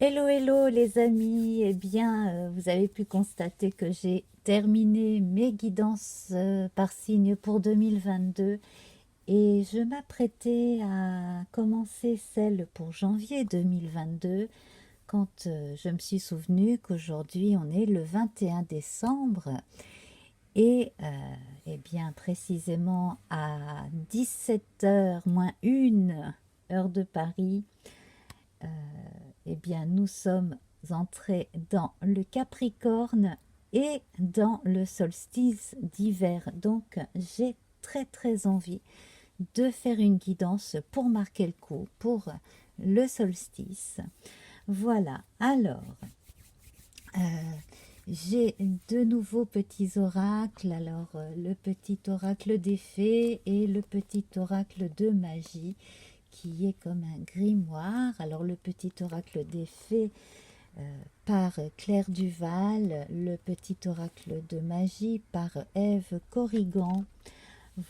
Hello, hello les amis. Eh bien, vous avez pu constater que j'ai terminé mes guidances par signe pour 2022 et je m'apprêtais à commencer celle pour janvier 2022 quand je me suis souvenu qu'aujourd'hui on est le 21 décembre et eh bien précisément à 17h moins 1 heure de Paris, eh bien, nous sommes entrés dans le Capricorne et dans le solstice d'hiver. Donc, j'ai très envie de faire une guidance pour marquer le coup pour le solstice. Voilà, alors, euh, j'ai de nouveaux petits oracles. Alors, le petit oracle des fées et le petit oracle de magie qui est comme un grimoire. Alors le petit oracle des fées par Claire Duval, le petit oracle de magie par Ève Corrigan.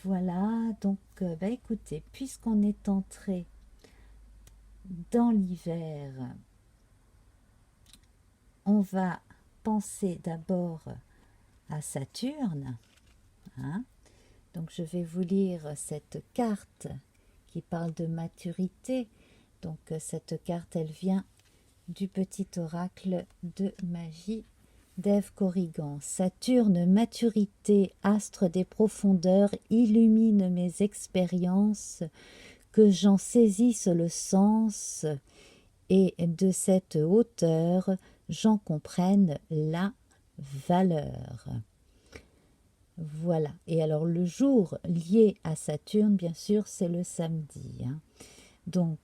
Voilà, donc écoutez, puisqu'on est entré dans l'hiver, on va penser d'abord à Saturne, hein. Donc je vais vous lire cette carte qui parle de maturité. Donc cette carte, elle vient du petit oracle de magie d'Ève Corrigan. Saturne, maturité, astre des profondeurs, illumine mes expériences, que j'en saisisse le sens, et de cette hauteur, j'en comprenne la valeur. Voilà. Et alors le jour lié à Saturne, bien sûr, c'est le samedi, hein. Donc,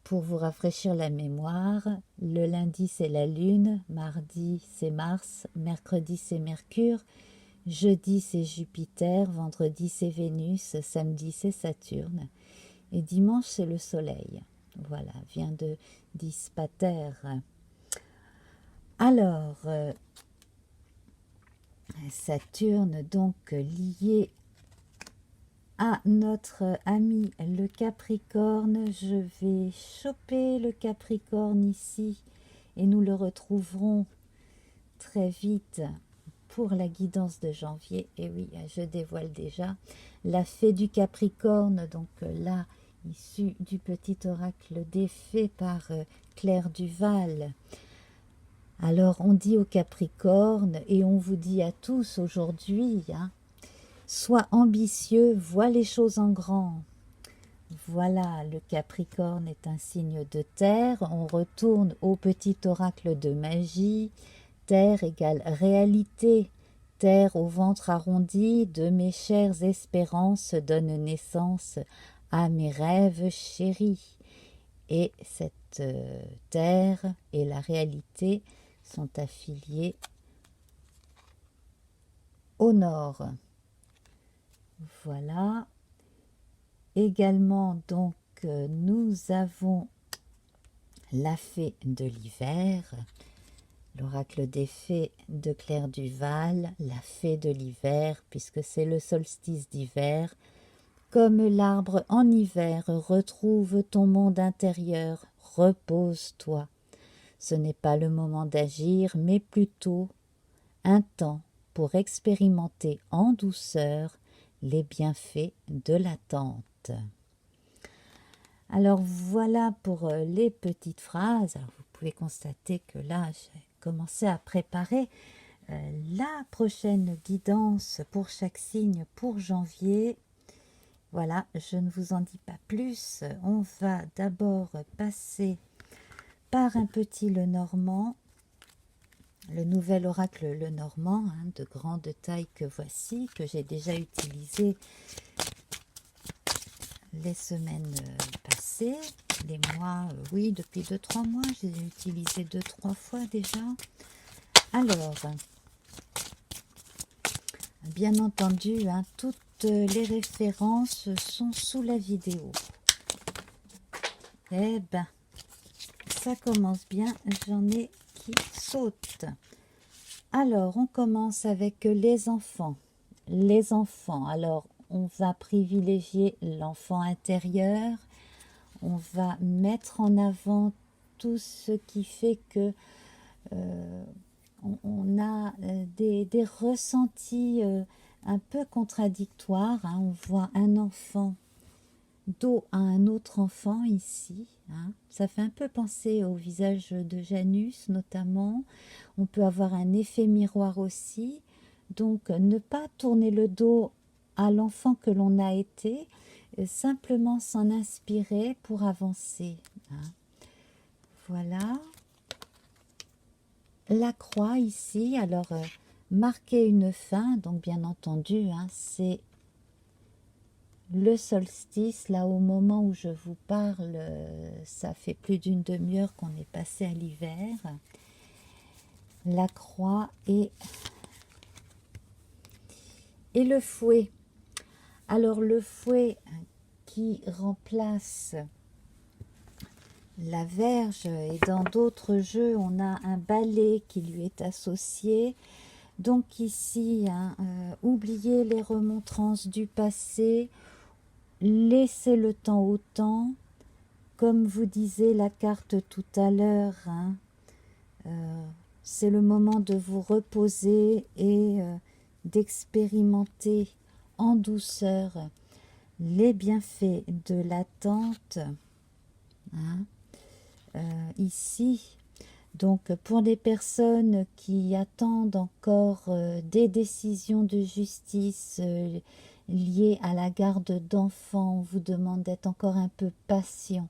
pour vous rafraîchir la mémoire, le lundi c'est la Lune, mardi c'est Mars, mercredi c'est Mercure, jeudi c'est Jupiter, vendredi c'est Vénus, samedi c'est Saturne et dimanche c'est le Soleil. Voilà, vient de Dispater. Alors, Saturne donc lié à notre ami le Capricorne. Je vais choper le Capricorne ici et nous le retrouverons très vite pour la guidance de janvier. Et oui, je dévoile déjà la fée du Capricorne, donc là, issue du petit oracle des fées par Claire Duval. Alors on dit au Capricorne, et on vous dit à tous aujourd'hui, hein, sois ambitieux, vois les choses en grand. Voilà, le Capricorne est un signe de terre. On retourne au petit oracle de magie. Terre égale réalité. Terre au ventre arrondi, de mes chères espérances donne naissance à mes rêves chéris. Et cette terre et la réalité sont affiliées au nord. Voilà. Également, donc, nous avons la fée de l'hiver, l'oracle des fées de Claire Duval, la fée de l'hiver, puisque c'est le solstice d'hiver. Comme l'arbre en hiver, retrouve ton monde intérieur, repose-toi. Ce n'est pas le moment d'agir, mais plutôt un temps pour expérimenter en douceur les bienfaits de l'attente. Alors voilà pour les petites phrases. Alors vous pouvez constater que là, j'ai commencé à préparer la prochaine guidance pour chaque signe pour janvier. Voilà, je ne vous en dis pas plus. On va d'abord passer par un petit Lenormand, le nouvel oracle Lenormand, hein, de grande taille que voici, que j'ai déjà utilisé les semaines passées, les mois, oui, depuis 2-3 mois, j'ai utilisé 2-3 fois déjà. Alors, bien entendu, hein, toutes les références sont sous la vidéo. Eh ben, ça commence bien, j'en ai qui sautent. Alors, on commence avec les enfants. Les enfants, alors, on va privilégier l'enfant intérieur. On va mettre en avant tout ce qui fait que on a des ressentis un peu contradictoires, hein. On voit un enfant dos à un autre enfant ici, hein. Ça fait un peu penser au visage de Janus notamment. On peut avoir un effet miroir aussi. Donc ne pas tourner le dos à l'enfant que l'on a été, simplement s'en inspirer pour avancer, hein. Voilà. La croix ici, alors marquer une fin, donc bien entendu, hein, c'est le solstice, là au moment où je vous parle, ça fait plus d'une demi-heure qu'on est passé à l'hiver. La croix et le fouet. Alors le fouet qui remplace la verge, et dans d'autres jeux on a un balai qui lui est associé. Donc ici, hein, oubliez les remontrances du passé, laissez le temps au temps, comme vous disait la carte tout à l'heure, hein, c'est le moment de vous reposer et d'expérimenter en douceur les bienfaits de l'attente, hein, ici. Donc pour les personnes qui attendent encore des décisions de justice liées à la garde d'enfants, on vous demande d'être encore un peu patient.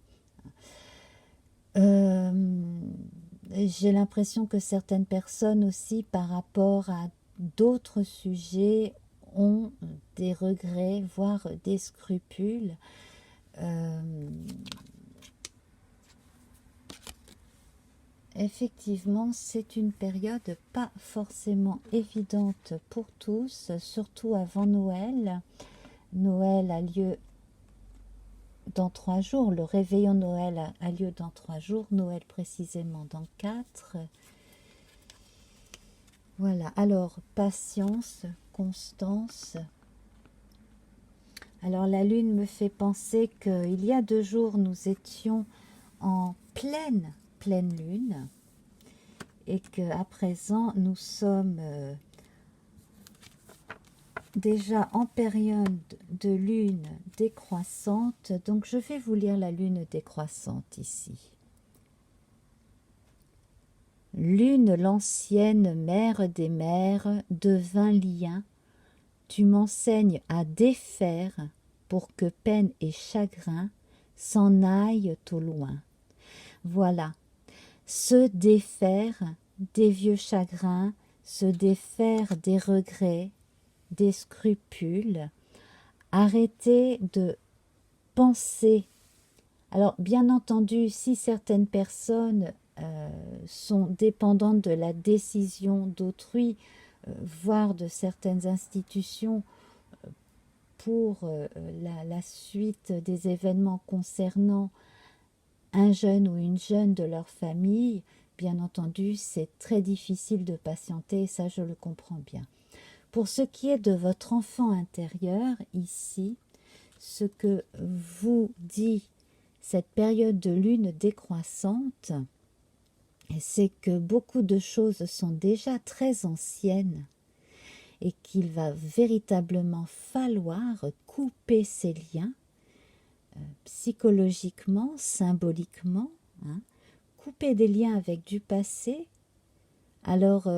J'ai l'impression que certaines personnes aussi, par rapport à d'autres sujets, ont des regrets, voire des scrupules. Effectivement, c'est une période pas forcément évidente pour tous, surtout avant Noël. Noël a lieu dans 3 jours, le réveillon Noël a lieu dans 3 jours, Noël précisément dans 4. Voilà, alors patience, constance. Alors la lune me fait penser qu'il y a 2 jours, nous étions en pleine lune, et qu'à présent nous sommes déjà en période de lune décroissante. Donc je vais vous lire la lune décroissante ici. Lune, l'ancienne mère des mères, devint lien, tu m'enseignes à défaire pour que peine et chagrin s'en aillent au loin. Voilà, se défaire des vieux chagrins, se défaire des regrets, des scrupules, arrêter de penser. Alors bien entendu, si certaines personnes sont dépendantes de la décision d'autrui, voire de certaines institutions pour la suite des événements concernant un jeune ou une jeune de leur famille, bien entendu, c'est très difficile de patienter, et ça je le comprends bien. Pour ce qui est de votre enfant intérieur, ici, ce que vous dit cette période de lune décroissante, c'est que beaucoup de choses sont déjà très anciennes et qu'il va véritablement falloir couper ces liens psychologiquement, symboliquement, hein, couper des liens avec du passé. Alors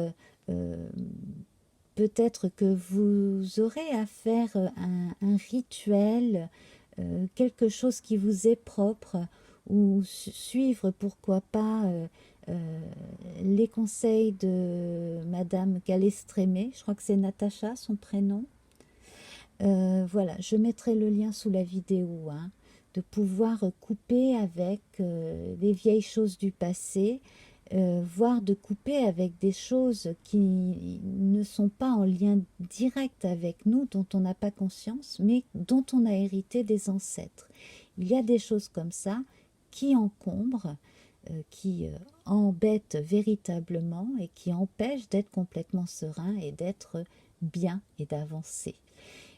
peut-être que vous aurez à faire un rituel, quelque chose qui vous est propre, ou suivre, pourquoi pas, les conseils de Madame Galestrémé, je crois que c'est Natacha son prénom. Voilà, je mettrai le lien sous la vidéo, hein, de pouvoir couper avec les vieilles choses du passé, voire de couper avec des choses qui ne sont pas en lien direct avec nous, dont on n'a pas conscience, mais dont on a hérité des ancêtres. Il y a des choses comme ça qui encombrent, qui embêtent véritablement et qui empêchent d'être complètement serein et d'être bien et d'avancer.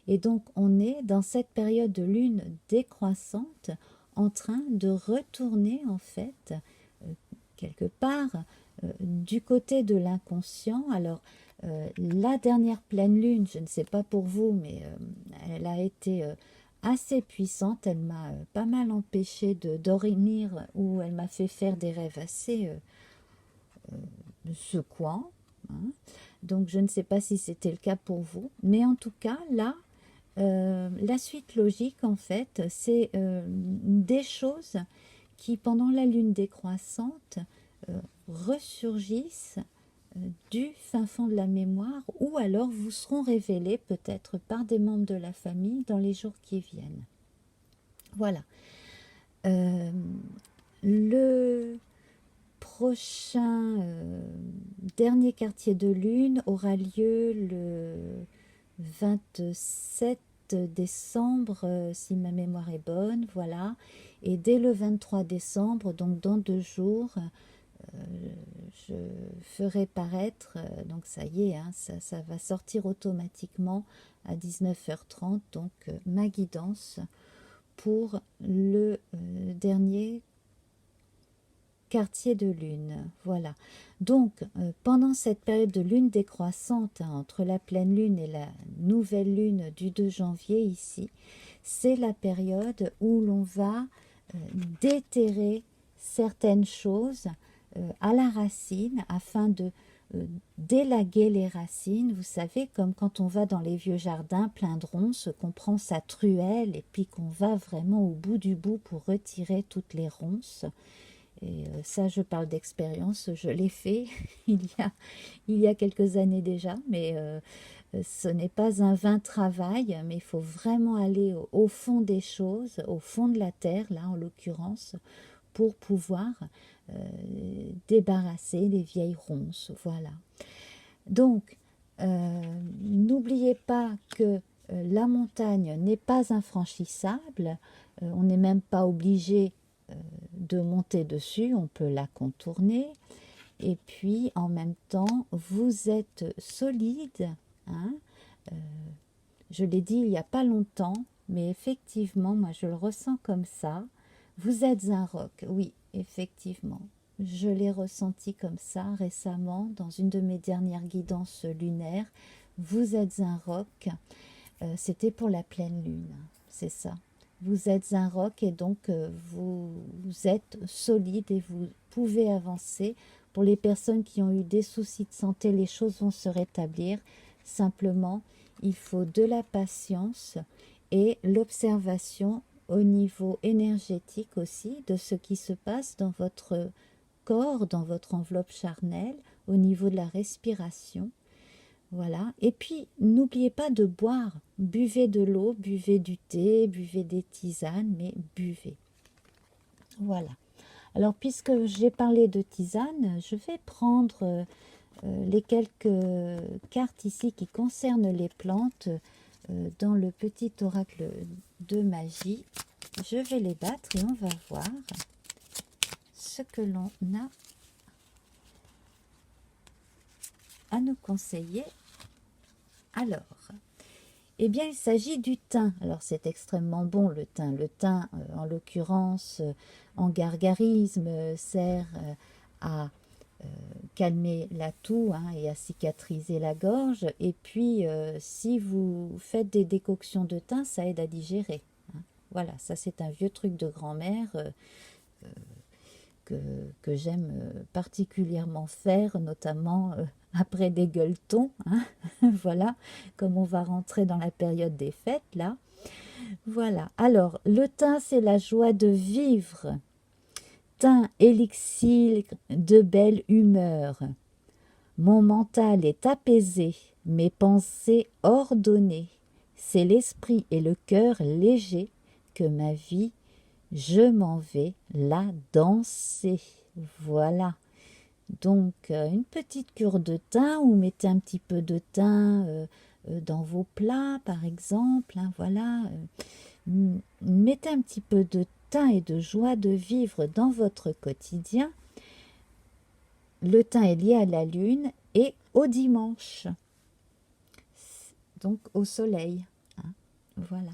Et donc on est dans cette période de lune décroissante en train de retourner en fait quelque part, du côté de l'inconscient. Alors, la dernière pleine lune, je ne sais pas pour vous, mais elle a été assez puissante. Elle m'a pas mal empêché de dormir, ou elle m'a fait faire des rêves assez secouants, hein. Donc, je ne sais pas si c'était le cas pour vous, mais en tout cas, là, la suite logique, en fait, c'est des choses qui, pendant la lune décroissante, ressurgissent du fin fond de la mémoire, ou alors vous seront révélées peut-être par des membres de la famille dans les jours qui viennent. Voilà. Le prochain dernier quartier de lune aura lieu le 27 décembre, si ma mémoire est bonne, voilà. Et dès le 23 décembre, donc dans 2 jours, je ferai paraître, donc ça y est, hein, ça va sortir automatiquement à 19h30, donc ma guidance pour le dernier quartier de lune. Voilà. Donc, pendant cette période de lune décroissante, hein, entre la pleine lune et la nouvelle lune du 2 janvier ici, c'est la période où l'on va déterrer certaines choses à la racine afin de d'élaguer les racines. Vous savez, comme quand on va dans les vieux jardins pleins de ronces, qu'on prend sa truelle et puis qu'on va vraiment au bout du bout pour retirer toutes les ronces. Et ça, je parle d'expérience, je l'ai fait il y a quelques années déjà, mais ce n'est pas un vain travail, mais il faut vraiment aller au fond des choses, au fond de la terre, là en l'occurrence, pour pouvoir débarrasser les vieilles ronces. Voilà. Donc, n'oubliez pas que la montagne n'est pas infranchissable, on n'est même pas obligé de monter dessus, on peut la contourner, et puis en même temps vous êtes solide, hein. Je l'ai dit il n'y a pas longtemps, mais effectivement moi je le ressens comme ça, vous êtes un roc, oui effectivement, je l'ai ressenti comme ça récemment dans une de mes dernières guidances lunaires. Vous êtes un roc, c'était pour la pleine lune, c'est ça. Vous êtes un roc et donc vous êtes solide et vous pouvez avancer. Pour les personnes qui ont eu des soucis de santé, les choses vont se rétablir. Simplement, il faut de la patience et l'observation au niveau énergétique aussi de ce qui se passe dans votre corps, dans votre enveloppe charnelle, au niveau de la respiration. Voilà. Et puis, n'oubliez pas de boire. Buvez de l'eau, buvez du thé, buvez des tisanes, mais buvez. Voilà. Alors, puisque j'ai parlé de tisane, je vais prendre les quelques cartes ici qui concernent les plantes dans le petit oracle de magie. Je vais les battre et on va voir ce que l'on a à nous conseiller. Alors, eh bien, il s'agit du thym. Alors, c'est extrêmement bon, le thym. Le thym, en l'occurrence, en gargarisme, sert à calmer la toux, hein, et à cicatriser la gorge. Et puis, si vous faites des décoctions de thym, ça aide à digérer, hein. Voilà, ça c'est un vieux truc de grand-mère que j'aime particulièrement faire, notamment après des gueuletons, hein. Voilà, comme on va rentrer dans la période des fêtes, là. Voilà, alors, le thym, c'est la joie de vivre. Thym, élixir de belle humeur. Mon mental est apaisé, mes pensées ordonnées. C'est l'esprit et le cœur léger que ma vie, je m'en vais la danser. Voilà. Donc, une petite cure de thym, ou mettez un petit peu de thym dans vos plats, par exemple, hein, voilà. Mettez un petit peu de thym et de joie de vivre dans votre quotidien. Le thym est lié à la lune et au dimanche, donc au soleil, hein, voilà.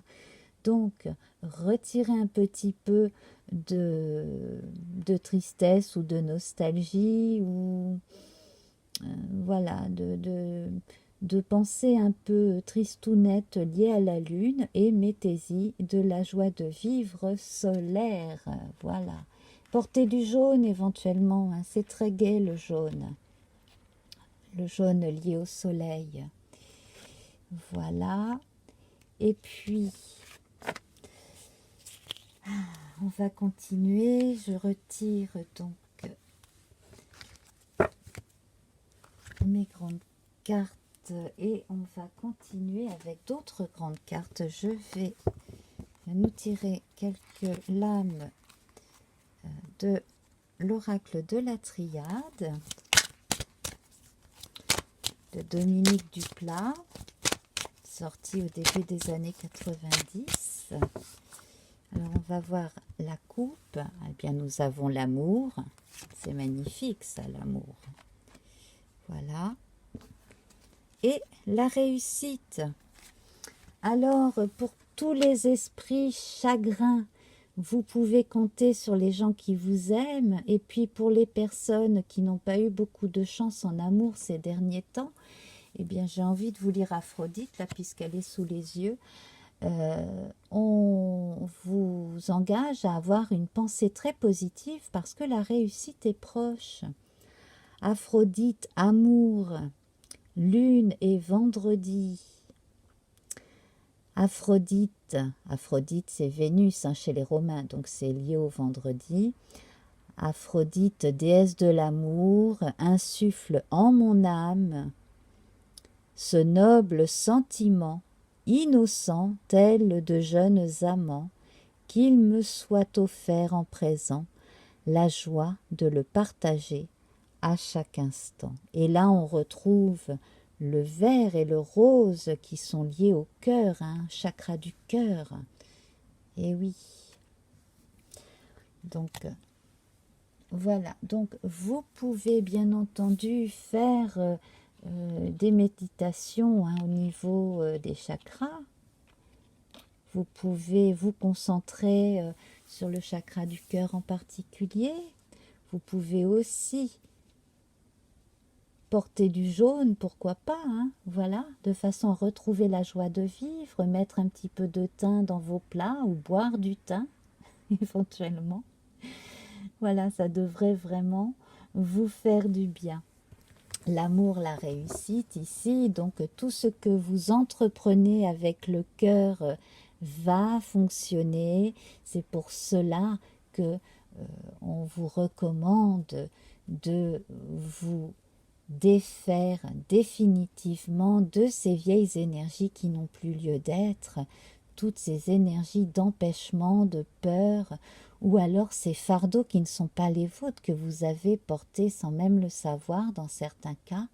Donc, retirez un petit peu de tristesse ou de nostalgie ou voilà, de pensée un peu tristounette liée à la lune et mettez-y de la joie de vivre solaire. Voilà. Portez du jaune éventuellement, hein, c'est très gai le jaune lié au soleil. Voilà. Et puis, on va continuer. Je retire donc mes grandes cartes et on va continuer avec d'autres grandes cartes. Je vais nous tirer quelques lames de l'oracle de la Triade de Dominique Duplat, sorti au début des années 90. Alors on va voir la coupe. Eh bien nous avons l'amour. C'est magnifique ça, l'amour. Voilà. Et la réussite. Alors pour tous les esprits chagrins, vous pouvez compter sur les gens qui vous aiment. Et puis pour les personnes qui n'ont pas eu beaucoup de chance en amour ces derniers temps, eh bien j'ai envie de vous lire Aphrodite, là, puisqu'elle est sous les yeux. On vous engage à avoir une pensée très positive parce que la réussite est proche. Aphrodite, amour, lune et vendredi. Aphrodite c'est Vénus hein, chez les Romains, donc c'est lié au vendredi. Aphrodite, déesse de l'amour, insuffle en mon âme ce noble sentiment, innocent tel de jeunes amants, qu'il me soit offert en présent la joie de le partager à chaque instant. Et là, on retrouve le vert et le rose qui sont liés au cœur, hein, chakra du cœur. Et oui. Donc, voilà. Donc, vous pouvez bien entendu faire des méditations hein, au niveau des chakras. Vous pouvez vous concentrer sur le chakra du cœur en particulier. Vous pouvez aussi porter du jaune, pourquoi pas, hein, voilà, de façon à retrouver la joie de vivre, mettre un petit peu de thym dans vos plats ou boire du thym, éventuellement. Voilà, ça devrait vraiment vous faire du bien. L'amour, la réussite ici, donc tout ce que vous entreprenez avec le cœur va fonctionner. C'est pour cela que on vous recommande de vous défaire définitivement de ces vieilles énergies qui n'ont plus lieu d'être, toutes ces énergies d'empêchement, de peur, ou alors ces fardeaux qui ne sont pas les vôtres, que vous avez portés sans même le savoir dans certains cas,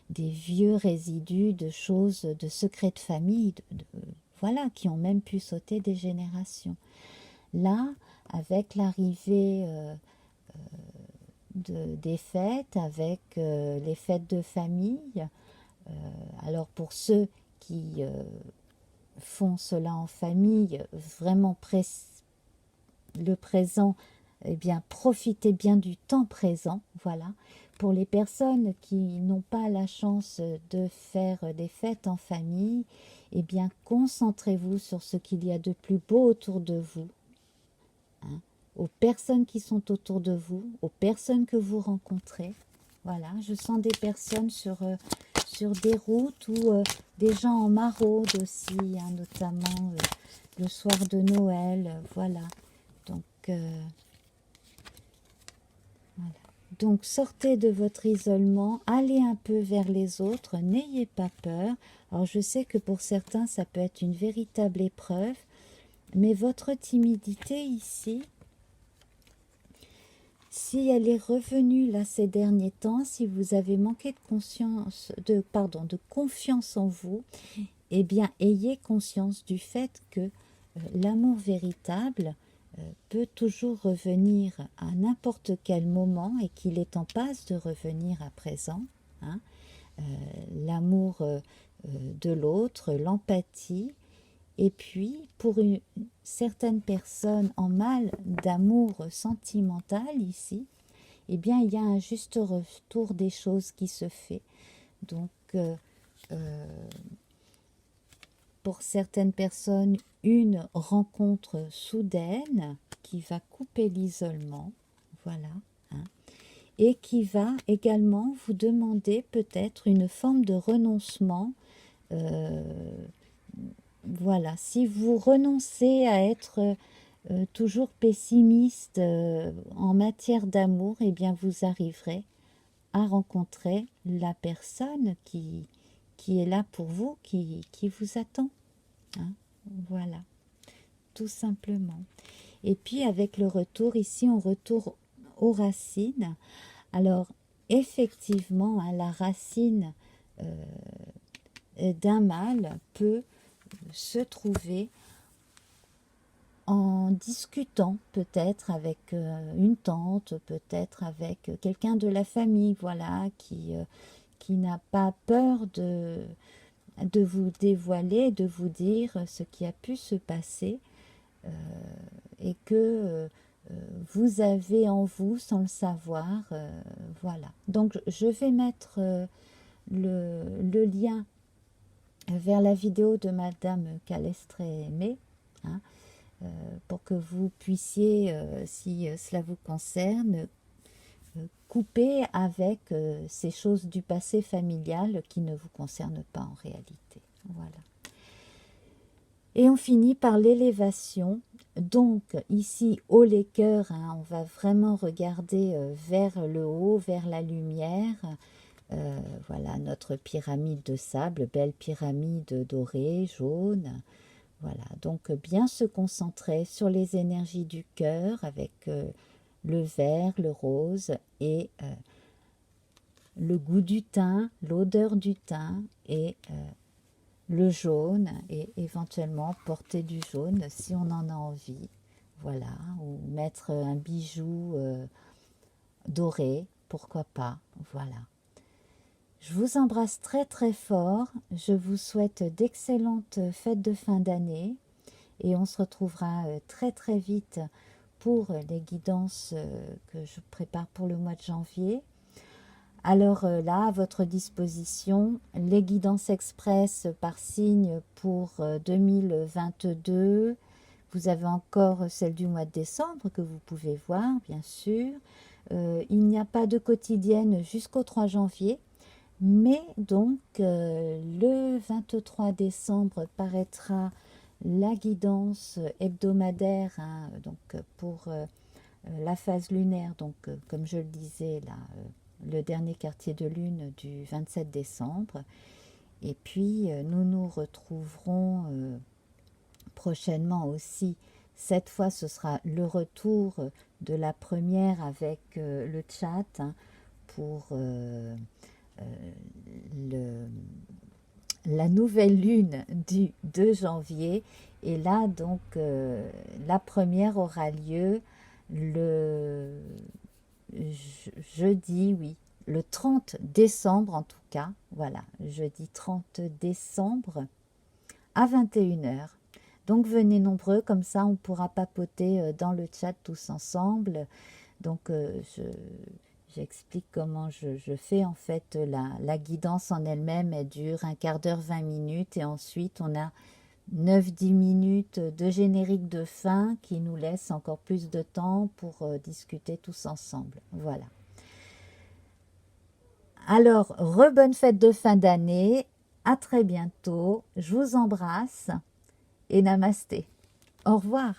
des vieux résidus de choses, de secrets de famille, voilà, qui ont même pu sauter des générations. Là, avec l'arrivée des fêtes, avec les fêtes de famille, alors pour ceux qui font cela en famille, vraiment le présent, eh bien profitez bien du temps présent, voilà. Pour les personnes qui n'ont pas la chance de faire des fêtes en famille, eh bien concentrez-vous sur ce qu'il y a de plus beau autour de vous, hein, aux personnes qui sont autour de vous, aux personnes que vous rencontrez. Voilà, je sens des personnes sur des routes ou des gens en maraude aussi, hein, notamment le soir de Noël, voilà. Donc, voilà. Donc, sortez de votre isolement, allez un peu vers les autres, n'ayez pas peur. Alors, je sais que pour certains, ça peut être une véritable épreuve, mais votre timidité ici, si elle est revenue là ces derniers temps, si vous avez manqué de confiance en vous, eh bien, ayez conscience du fait que l'amour véritable peut toujours revenir à n'importe quel moment et qu'il est en passe de revenir à présent. Hein. L'amour de l'autre, l'empathie, Et puis, pour certaines personnes en mal d'amour sentimental ici, eh bien, il y a un juste retour des choses qui se fait. Donc, pour certaines personnes, une rencontre soudaine qui va couper l'isolement, voilà, hein, et qui va également vous demander peut-être une forme de renoncement. Voilà, si vous renoncez à être toujours pessimiste en matière d'amour, eh bien vous arriverez à rencontrer la personne qui est là pour vous, qui vous attend. Hein, voilà, tout simplement. Et puis avec le retour, ici on retourne aux racines. Alors effectivement, hein, la racine d'un mal peut se trouver en discutant peut-être avec une tante, peut-être avec quelqu'un de la famille, voilà, qui n'a pas peur de vous dévoiler, de vous dire ce qui a pu se passer et que vous avez en vous sans le savoir, voilà. Donc je vais mettre le lien vers la vidéo de Madame Calestré-Aimé, hein, pour que vous puissiez, si cela vous concerne, couper avec ces choses du passé familial qui ne vous concernent pas en réalité. Voilà. Et on finit par l'élévation. Donc ici, haut les cœurs, hein, on va vraiment regarder vers le haut, vers la lumière. Voilà notre pyramide de sable, belle pyramide dorée, jaune. Voilà, donc bien se concentrer sur les énergies du cœur avec le vert, le rose et le goût du thym, l'odeur du thym et le jaune, et éventuellement porter du jaune si on en a envie. Voilà, ou mettre un bijou doré, pourquoi pas. Voilà. Je vous embrasse très très fort, je vous souhaite d'excellentes fêtes de fin d'année et on se retrouvera très très vite pour les guidances que je prépare pour le mois de janvier. Alors là, à votre disposition, les guidances express par signe pour 2022. Vous avez encore celle du mois de décembre que vous pouvez voir, bien sûr. Il n'y a pas de quotidienne jusqu'au 3 janvier. Mais donc, le 23 décembre paraîtra la guidance hebdomadaire, hein, donc pour la phase lunaire, donc comme je le disais, là, le dernier quartier de lune du 27 décembre. Et puis, nous nous retrouverons prochainement aussi. Cette fois, ce sera le retour de la première avec le chat, hein, pour... la nouvelle lune du 2 janvier et là donc la première aura lieu le jeudi, oui, le 30 décembre en tout cas, voilà, jeudi 30 décembre à 21h. Donc venez nombreux, comme ça on pourra papoter dans le chat tous ensemble. Donc j'explique comment je fais en fait la guidance en elle-même. Elle dure un quart d'heure, 20 minutes et ensuite on a 9-10 minutes de générique de fin qui nous laisse encore plus de temps pour discuter tous ensemble. Voilà. Alors, bonne fête de fin d'année, à très bientôt, je vous embrasse et namasté. Au revoir.